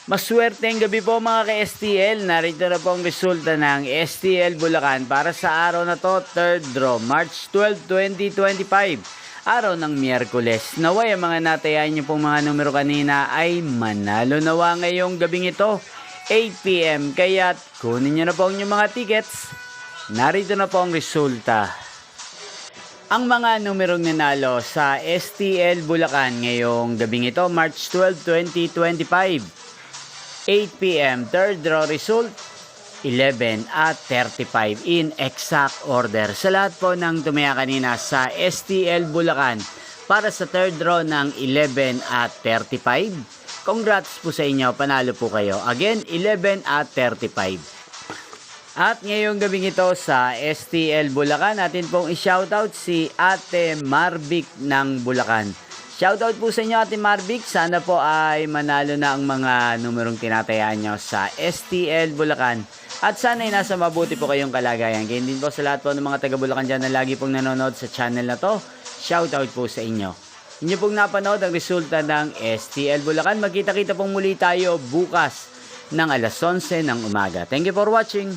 Maswerteng gabi po mga ka-STL. Narito na po ang resulta ng STL Bulacan para sa araw na to, 3rd draw, March 12, 2025. Araw ng Miyerkules. Naway ang mga natayan niyo pong mga numero kanina ay manalo nawa ngayong gabing ito, 8 PM. Kaya kunin niyo na po ang inyong mga tickets. Narito na po ang resulta. Ang mga numerong nanalo sa STL Bulacan ngayong gabing ito, March 12, 2025. 8 PM, third draw result, 11 at 35 in exact order. Sa lahat po ng tumaya kanina sa STL Bulacan para sa third draw ng 11 at 35. Congrats po sa inyo, panalo po kayo. Again, 11 at 35. At ngayong gabing ito sa STL Bulacan, natin pong i-shoutout si Ate Marvic ng Bulacan. Shoutout po sa inyo Ate Marvic, sana po ay manalo na ang mga numerong tinatayaan nyo sa STL Bulacan. At sana ay nasa mabuti po kayong kalagayan. Kaya din po sa lahat po ng mga taga Bulacan dyan na lagi pong nanonood sa channel na to, shoutout po sa inyo. Inyo pong napanood ang resulta ng STL Bulacan. Magkita-kita pong muli tayo bukas ng alas 11 ng umaga. Thank you for watching.